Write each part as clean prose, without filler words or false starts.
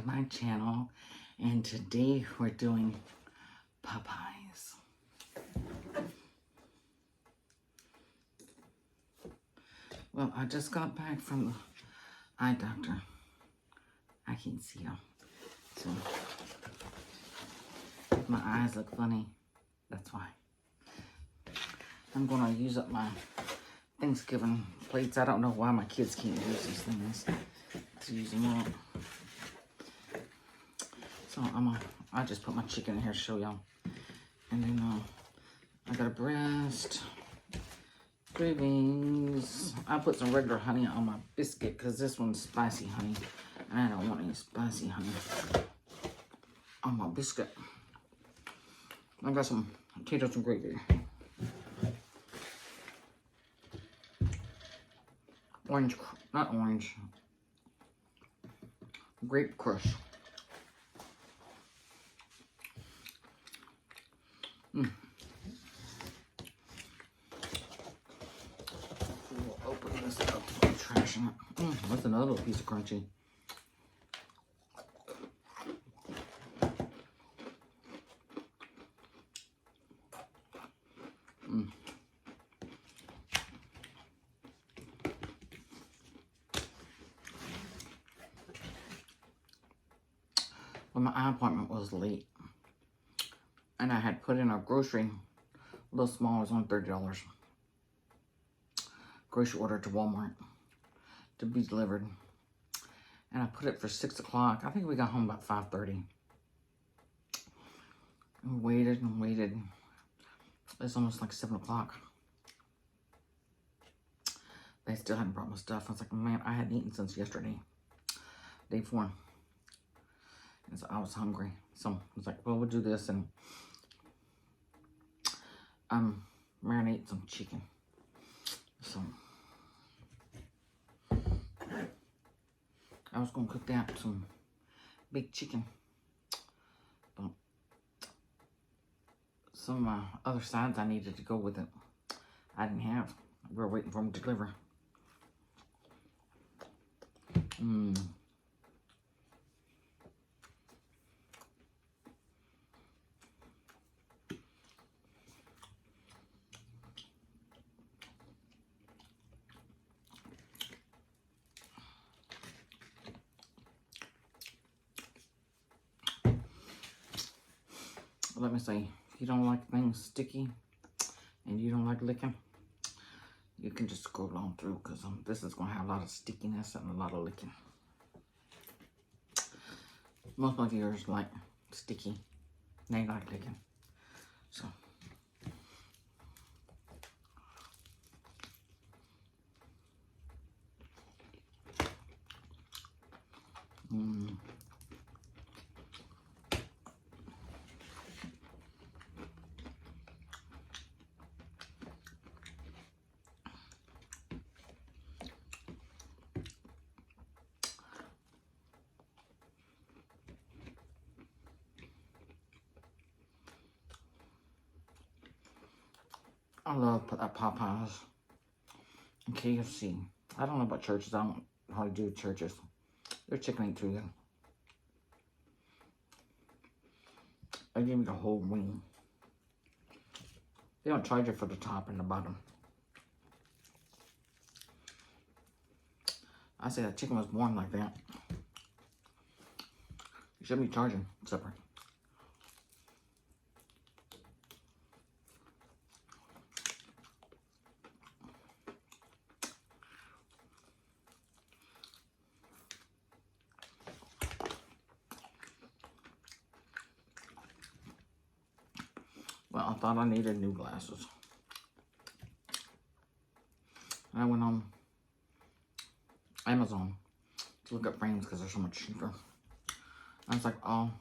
my channel, and today we're doing Popeyes. Well, I just got back from the eye doctor. I can't see them, so if my eyes look funny, that's why. I'm gonna use up my Thanksgiving plates. I don't know why my kids can't use these things to use them up. So I just put my chicken in here to show y'all. And then I got a breast, gravings. I put some regular honey on my biscuit because this one's spicy honey. And I don't want any spicy honey on my biscuit. I got some potatoes and gravy. Not orange, grape crush. We'll open this up, I'm trashing it. That's another little piece of crunchy. Well, my eye appointment was late, and I had put in a grocery, a little small, it was only $30. Grocery order to Walmart to be delivered, and I put it for 6 o'clock. I think we got home about 5:30. And waited and waited. It's almost like 7 o'clock. They still hadn't brought my stuff. I was like, man, I hadn't eaten since yesterday, day 4. And so I was hungry. So I was like, well, we'll do this and marinate some chicken. So I was gonna cook that some big chicken. But some of my other sides I needed to go with it, I didn't have. We were waiting for them to deliver. Let me say, if you don't like things sticky and you don't like licking, you can just scroll on through because this is going to have a lot of stickiness and a lot of licking. Most of my viewers like sticky. They like licking. So. I love Popeyes and KFC. I don't know about churches. I don't hardly do churches. Their chicken ain't too good. They give me the whole wing. They don't charge you for the top and the bottom. I say that chicken was born like that. You shouldn't be charging separate. Well, I thought I needed new glasses. I went on Amazon to look up frames because they're so much cheaper. I was like, oh,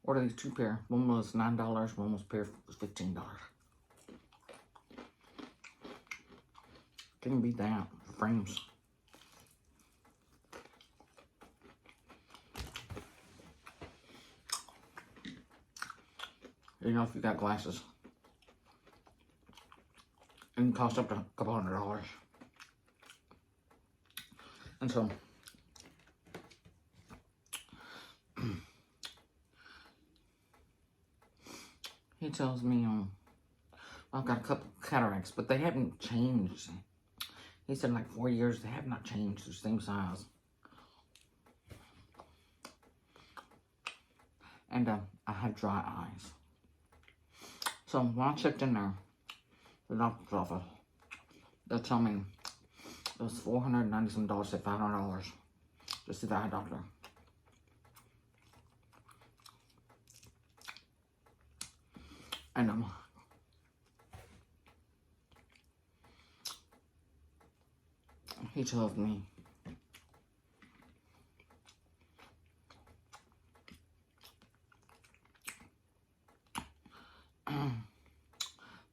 order these 2 pair. One was $9, one was pair was $15. Can't beat that for frames. You know, if you got glasses, and it costs up to a couple $100. And so tells me, I've got a couple cataracts, but they haven't changed. He said in like 4 years, they have not changed. They're the same size. And I have dry eyes. So when I checked in there, the doctor's office, they'll tell me it was $490 to $500 to see the eye doctor. And he tells me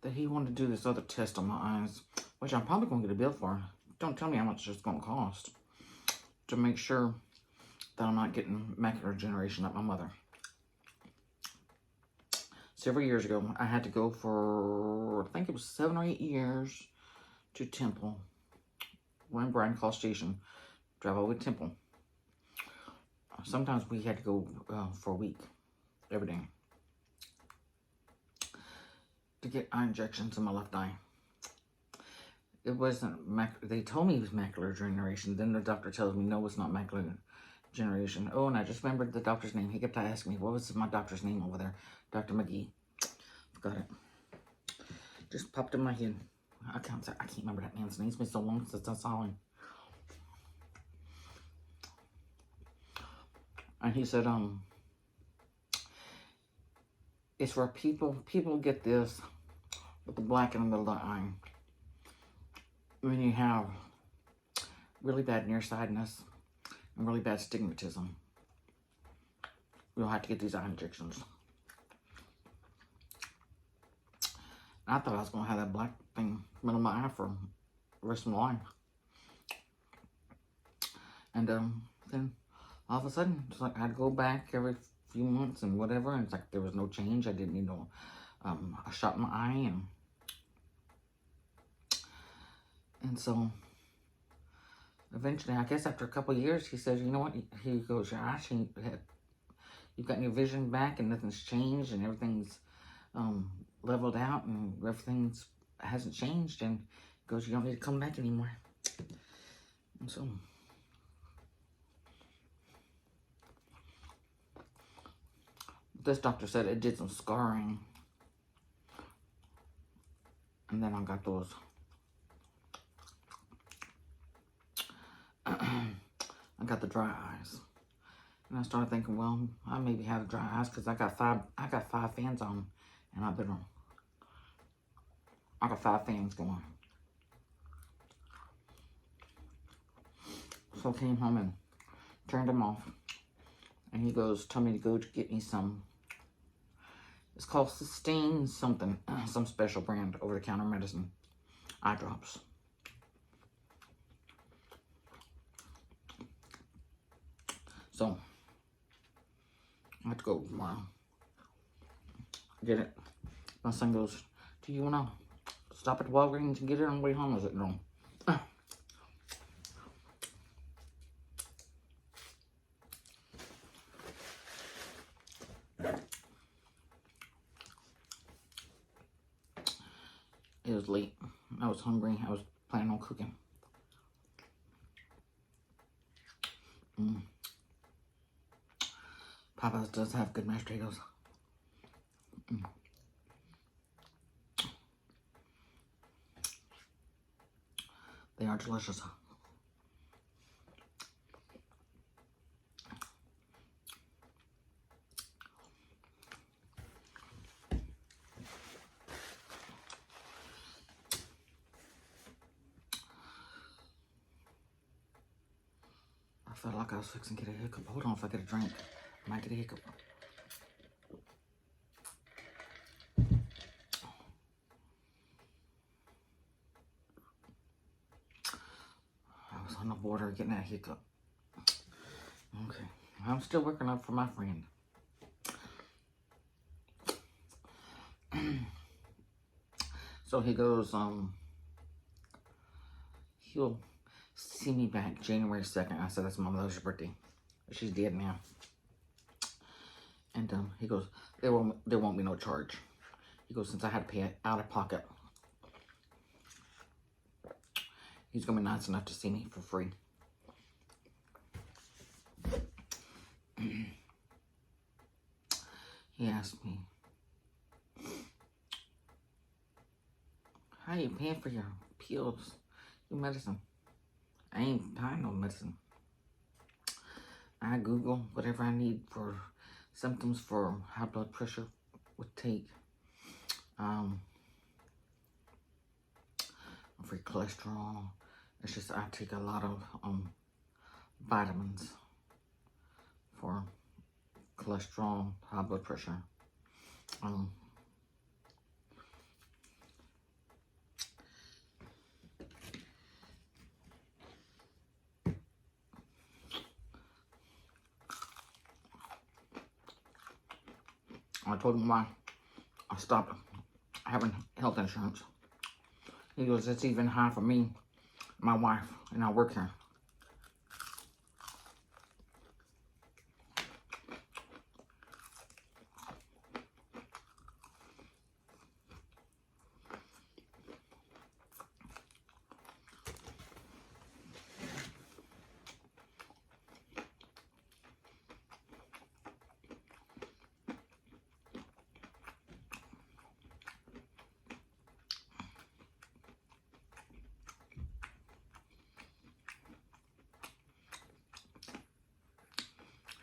that he wanted to do this other test on my eyes, which I'm probably going to get a bill for. Don't tell me how much it's going to cost, to make sure that I'm not getting macular degeneration like my mother. Several years ago, I had to go for, I think it was 7 or 8 years, to Temple. We're in Bryan College Station, drive over to Temple. Sometimes we had to go for a week, every day, to get eye injections in my left eye. It wasn't, they told me it was macular degeneration. Then the doctor tells me, no, it's not macular degeneration. Oh, and I just remembered the doctor's name. He kept asking me, what was my doctor's name over there? Dr. McGee. Forgot it. Just popped in my head. I can't remember that man's name. It's been so long since I saw him. And he said, it's for people get this with the black in the middle of the eye. When you have really bad nearsightedness and really bad stigmatism, you'll have to get these eye injections. I thought I was going to have that black thing in the middle of my eye for the rest of my life. And then all of a sudden, it's like I'd go back every few months and whatever, and it's like there was no change. I didn't need no a shot in my eye, and so eventually, I guess after a couple of years, he says, you know what? He goes, your eye change, you've got your vision back, and nothing's changed, and everything's leveled out, and everything's hasn't changed, and he goes, you don't need to come back anymore. And so this doctor said it did some scarring, and then I got those I got the dry eyes, and I started thinking, well, I maybe have dry eyes because I got five fans on, and I got 5 fans going. So I came home and turned them off, and he goes, told me to go to get me some. It's called Sustain something, some special brand over-the-counter medicine, eye drops. So I have to go tomorrow. Get it. My son goes, do you want to stop at Walgreens and get it on the way home? I said, no. It was late. I was hungry. I was planning on cooking. Popeyes does have good mashed potatoes. They are delicious. I felt like I was fixing to get a hiccup. Hold on, if I get a drink, I might get a hiccup. I was on the border of getting that hiccup. Okay, I'm still working up for my friend. So he goes, he'll see me back January 2nd. I said, that's my mother's birthday. She's dead now. And he goes, there won't be no charge. He goes, since I had to pay it out of pocket, he's going to be nice enough to see me for free. He asked me, how you paying for your pills, your medicine? I ain't buying no medicine. I Google whatever I need for symptoms for high blood pressure would take. For cholesterol. It's just I take a lot of vitamins for cholesterol, high blood pressure. I told him why I stopped having health insurance. He goes, it's even high for me, my wife, and I work here.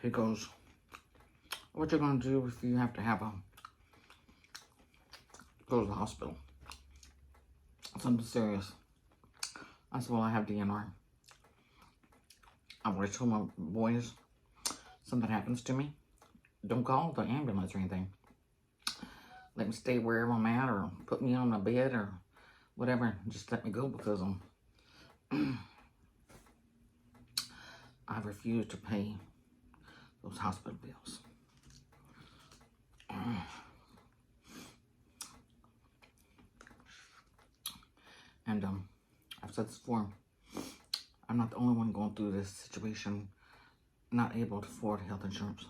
He goes, what you gonna do if you have to have go to the hospital? Something serious. I said, well, I have DNR. I always told my boys, something happens to me, don't call the ambulance or anything. Let me stay wherever I'm at, or put me on a bed or whatever. Just let me go, because I refuse to pay those hospital bills. And I've said this before, I'm not the only one going through this situation, not able to afford health insurance.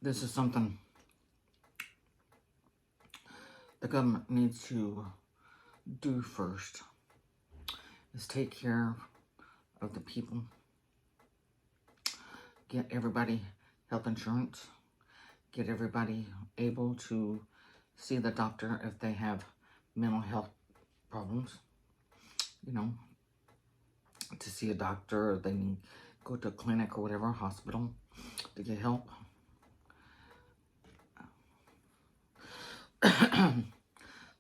This is something the government needs to do first, is take care of the people, get everybody health insurance, get everybody able to see the doctor if they have mental health problems, you know, to see a doctor, or they need go to a clinic or whatever, hospital, to get help.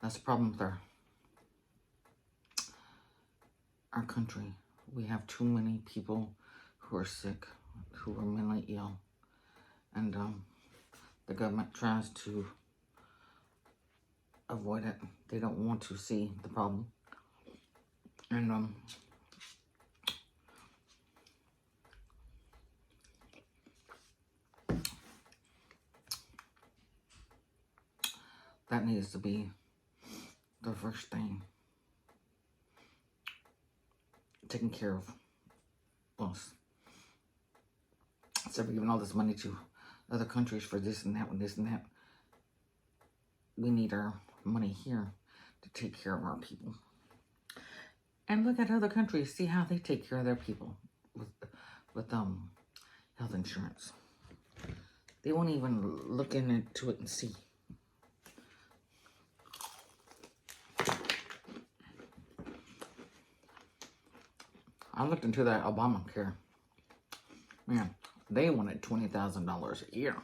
That's the problem with our country. We have too many people who are sick, who are mentally ill, and the government tries to avoid it. They don't want to see the problem, and that needs to be the first thing taken care of us. Instead of giving all this money to other countries for this and that and this and that, we need our money here to take care of our people. And look at other countries, see how they take care of their people with health insurance. They won't even look into it and see. I looked into that Obamacare. Man, they wanted $20,000 a year.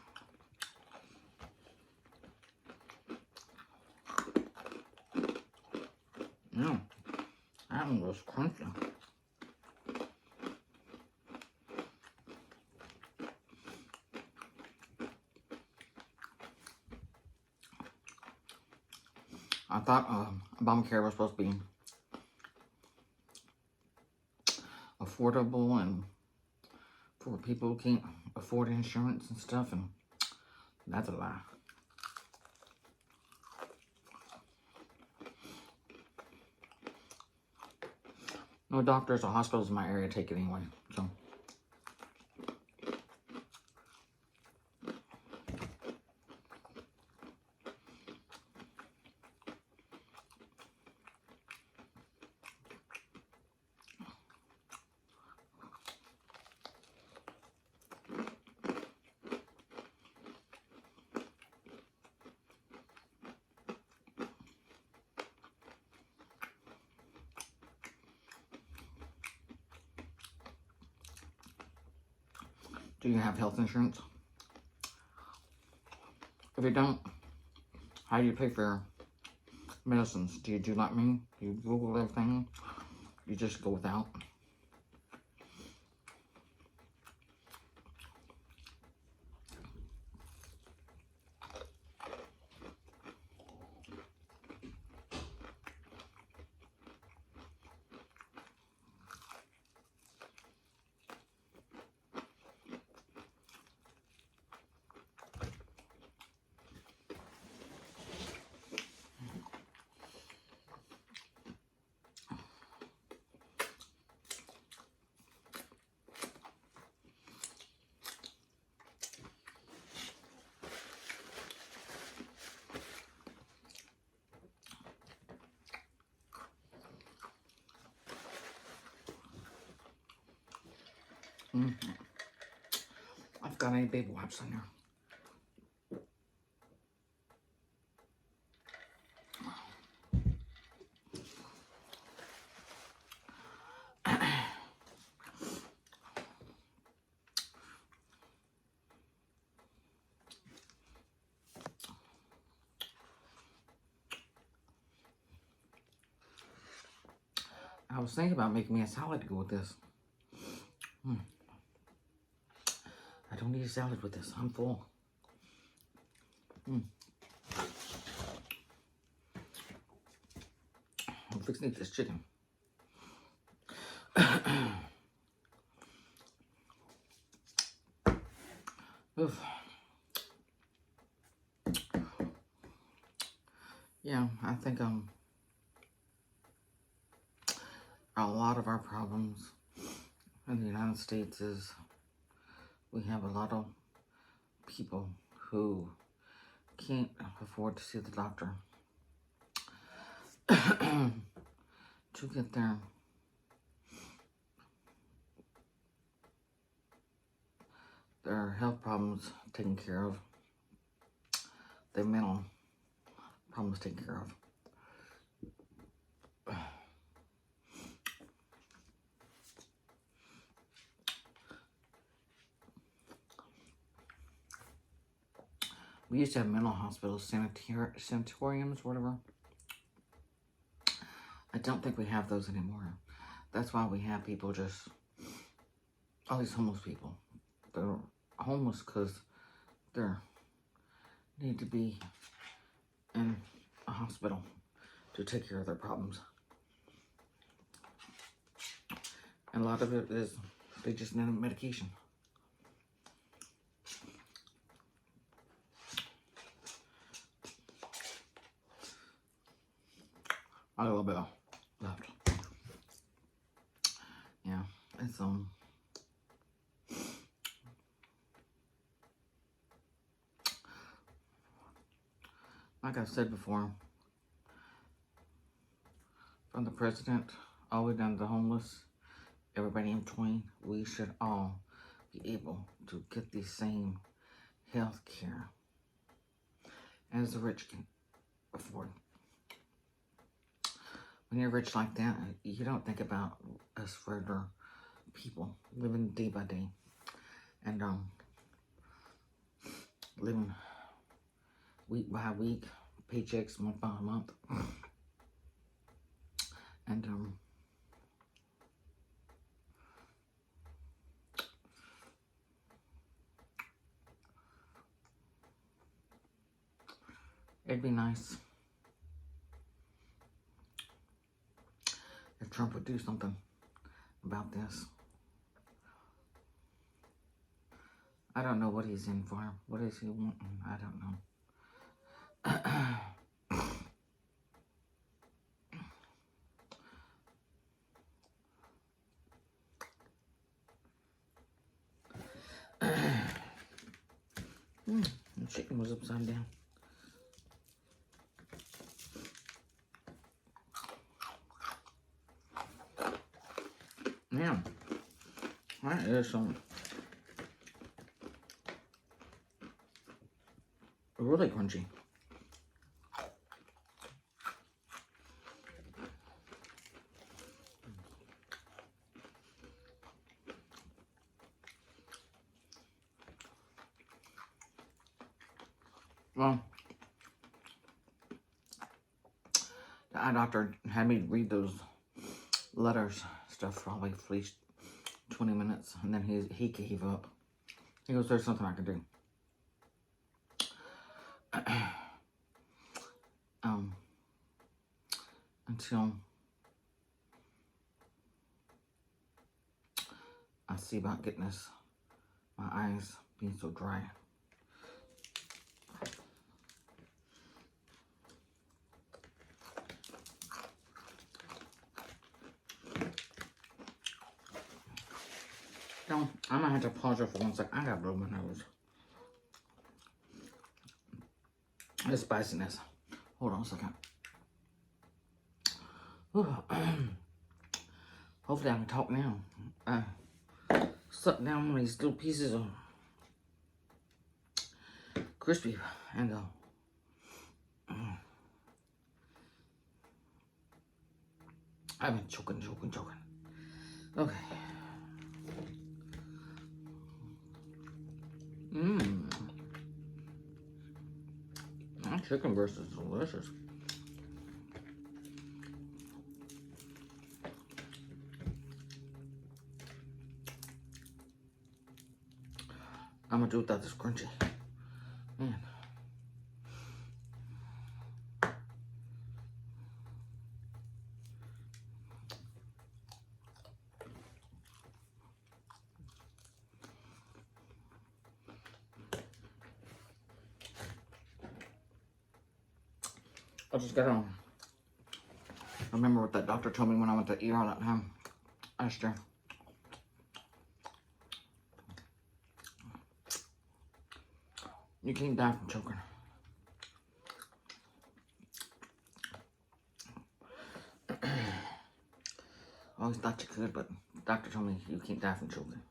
Yeah, that one was crunchy. I thought Obamacare was supposed to be affordable and for people who can't afford insurance and stuff, and that's a lie. No doctors or hospitals in my area take it anyway, so. Do you have health insurance? If you don't, how do you pay for your medicines? Do you do like me? Do you Google everything? You just go without? I've got any baby wipes in there. I was thinking about making me a salad to go with this. I don't need a salad with this. I'm full. I'm fixing to eat this chicken. Oof. Yeah, I think a lot of our problems in the United States is we have a lot of people who can't afford to see the doctor to get their health problems taken care of, their mental problems taken care of. We used to have mental hospitals, sanatoriums, whatever. I don't think we have those anymore. That's why we have people just, all these homeless people. They're homeless because they need to be in a hospital to take care of their problems. And a lot of it is they just need medication. I got a little bit left. Yeah, it's like I've said before, from the president all the way down to the homeless, everybody in between, we should all be able to get the same health care as the rich can afford. When you're rich like that, you don't think about us regular people living day by day and living week by week, paychecks month by month, and it'd be nice if Trump would do something about this. I don't know what he's in for. What is he wanting? I don't know. chicken was upside down. Man, that is some really crunchy. Well, the eye doctor had me read those letters stuff probably for at least 20 minutes, and then he gave up. He goes, there's something I can do. Until I see about getting this, my eyes being so dry. No, I might have to pause it for 1 second. I gotta blow my nose. The spiciness. Hold on a second. Hopefully I can talk now. Suck down one of these little pieces of crispy and go. I've been choking. Okay. That chicken breast is delicious. I'm gonna do without this crunchy. Man. I just gotta remember what that doctor told me when I went to ER that time last year. You can't die from choking. I always thought you could, but the doctor told me you can't die from choking.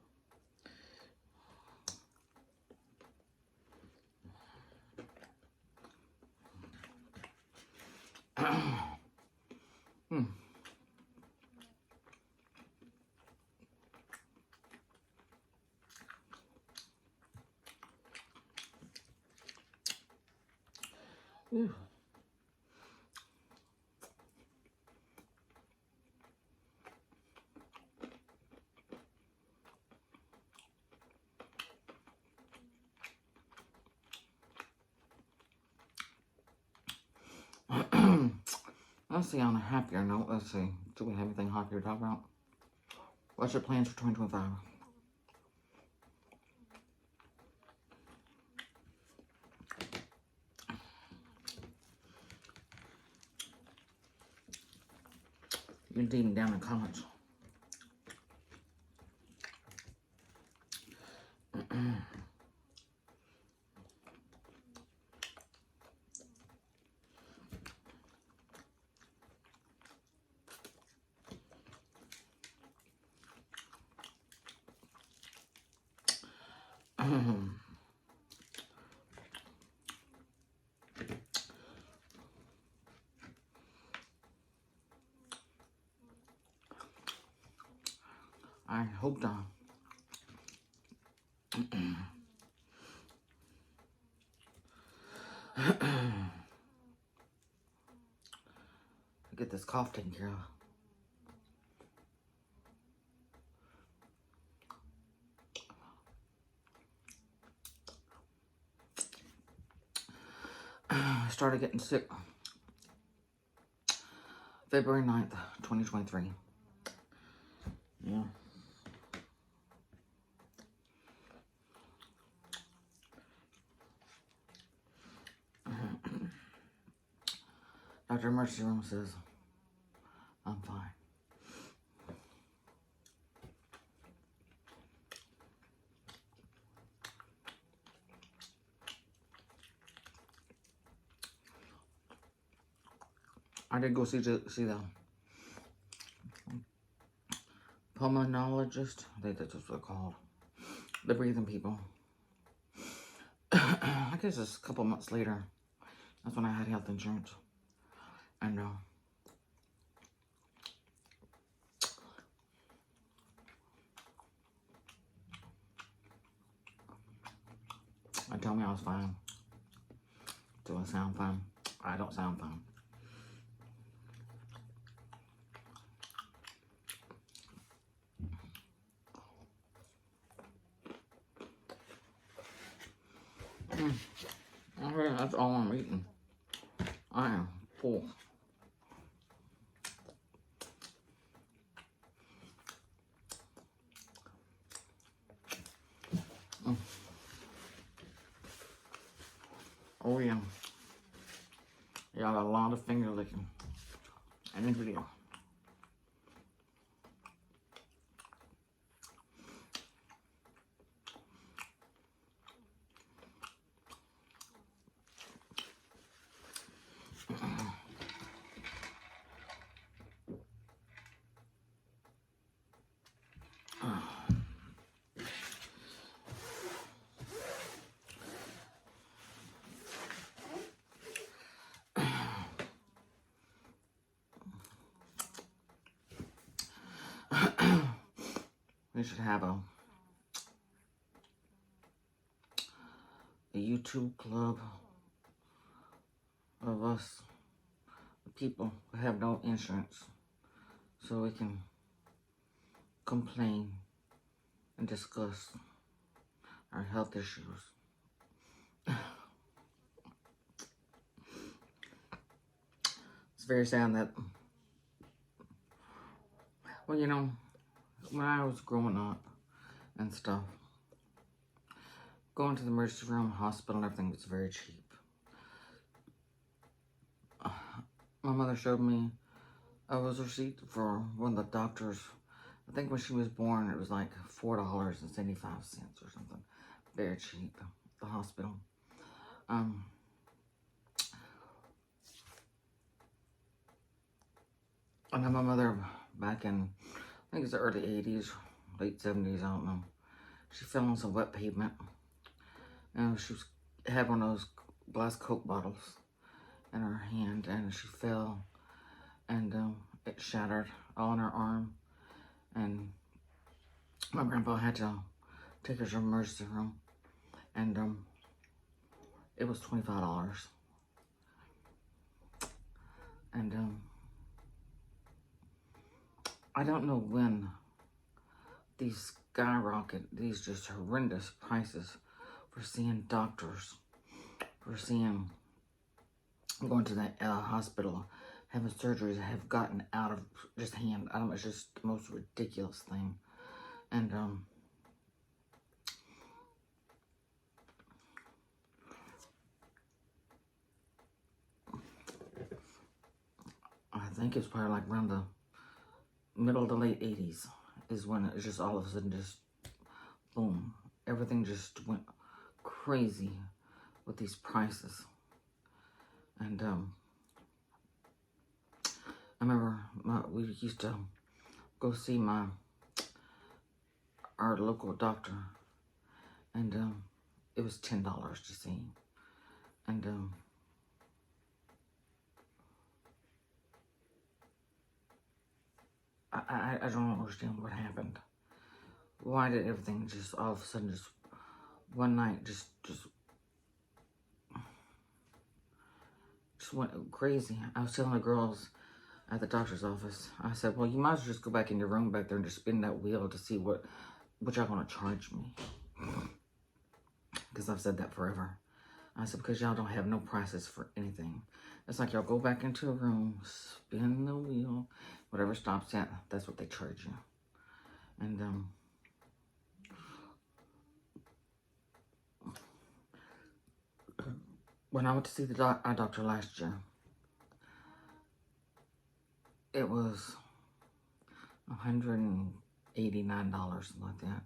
Ooh. Let's see, on a happier note, let's see. Do we have anything happier to talk about? What's your plans for 2025? You can leave them down in the comments. I hope not. Get this cough taken care of. I started getting sick February 9th, 2023. Yeah. Dr. Emergency Room says I'm fine. I did go see the pulmonologist. I think that's what they're called. The breathing people. I guess it's a couple months later. That's when I had health insurance. And they told me I was fine. Do I sound fine? I don't sound fine. Okay, that's all I'm eating. I am full. Oh yeah. You got a lot of finger licking in this video. We should have a YouTube club of us, people who have no insurance, so we can complain and discuss our health issues. It's very sad that, well, you know, when I was growing up and stuff, going to the emergency room, hospital, and everything was very cheap. My mother showed me a receipt for one of the doctors. I think when she was born, it was like $4.75 or something. Very cheap, the hospital. I know my mother back in, I think it's the early 80s, late 70s, I don't know. She fell on some wet pavement. And she had one of those glass Coke bottles in her hand, and she fell, and it shattered all in her arm. And my grandpa had to take her to the emergency room, and it was $25. And I don't know when these skyrocket, these just horrendous prices for seeing doctors, for seeing, going to that hospital, having surgeries that have gotten out of just hand. I don't know, it's just the most ridiculous thing. And I think it's probably like around the middle to late 80s is when it just all of a sudden just boom, everything just went crazy with these prices. And I remember we used to go see our local doctor, and it was $10 to see. And I don't understand what happened. Why did everything just all of a sudden just one night just went crazy? I was telling the girls at the doctor's office, I said, well, you might as well just go back in your room back there and just spin that wheel to see what y'all gonna charge me. Because I've said that forever. I said, because y'all don't have no prices for anything. It's like y'all go back into a room, spin the wheel, whatever stops at, that's what they charge you. And when I went to see the eye doctor last year, it was $189, something like that.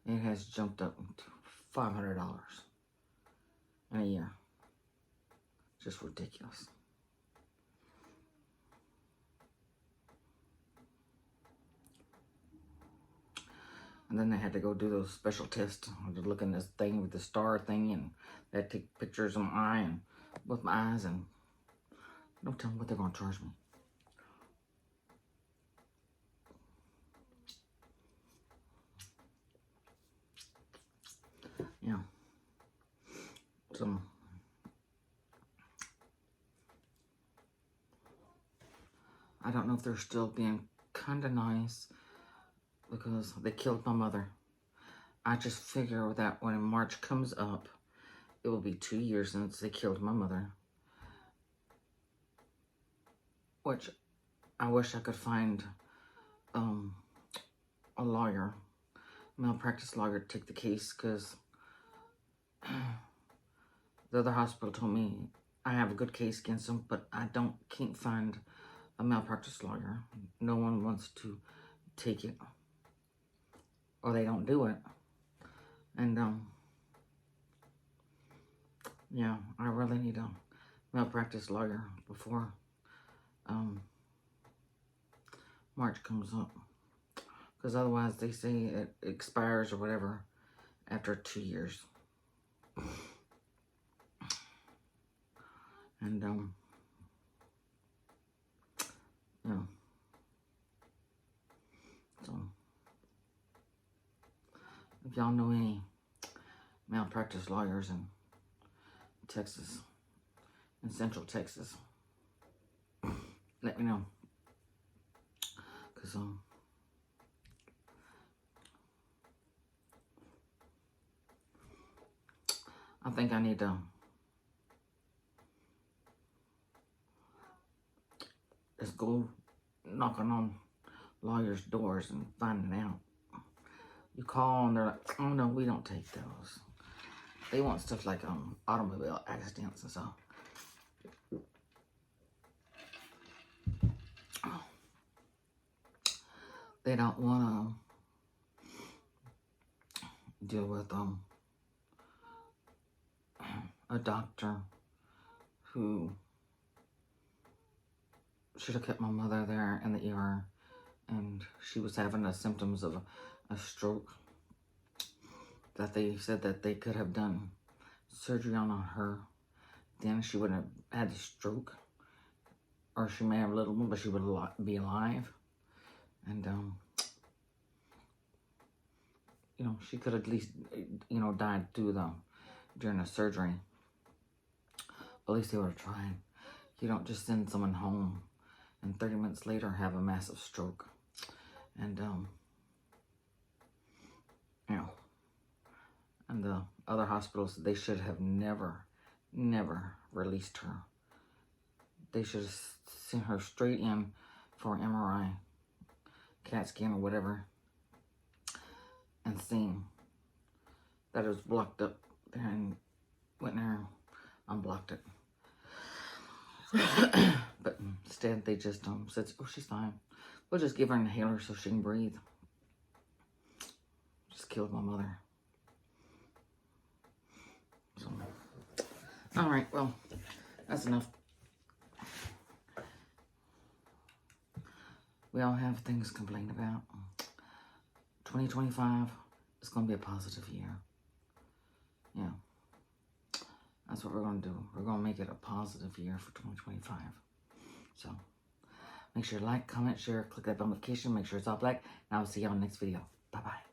It has jumped up to $500 in a year. Just ridiculous. And then they had to go do those special tests. I had to look in this thing with the star thing, and they had to take pictures of my eye and with my eyes, and don't tell them what they're going to charge me. Yeah. So I don't know if they're still being kind of nice because they killed my mother. I just figure that when March comes up, it will be 2 years since they killed my mother. Which I wish I could find a lawyer, malpractice lawyer, to take the case, because the other hospital told me I have a good case against them, but I can't find a malpractice lawyer. No one wants to take it, or they don't do it. And yeah, I really need a malpractice lawyer before March comes up, because otherwise they say it expires or whatever after 2 years. And yeah, so if y'all know any malpractice lawyers in Texas, in Central Texas, let me know, because I think I need to just go knocking on lawyers' doors and finding out. You call and they're like, oh no, we don't take those. They want stuff like automobile accidents and stuff. They don't want to deal with a doctor who should have kept my mother there in the ER, and she was having the symptoms of a stroke, that they said that they could have done surgery on her. Then she wouldn't have had the stroke, or she may have a little one, but she would be alive. And you know, she could at least, you know, died during the surgery. At least they would have tried. You don't just send someone home and 30 minutes later have a massive stroke. And you know, and the other hospitals, they should have never released her. They should have sent her straight in for an MRI, CAT scan or whatever, and seen that it was blocked up there, and went in there and unblocked it. But instead they just said, oh, she's fine. We'll just give her an inhaler so she can breathe. Just killed my mother. So, all right, well, that's enough. We all have things to complain about. 2025 is going to be a positive year. Yeah. That's what we're going to do. We're going to make it a positive year for 2025. So, make sure to like, comment, share, click that bell notification. Make sure it's all black. And I will see you on the next video. Bye-bye.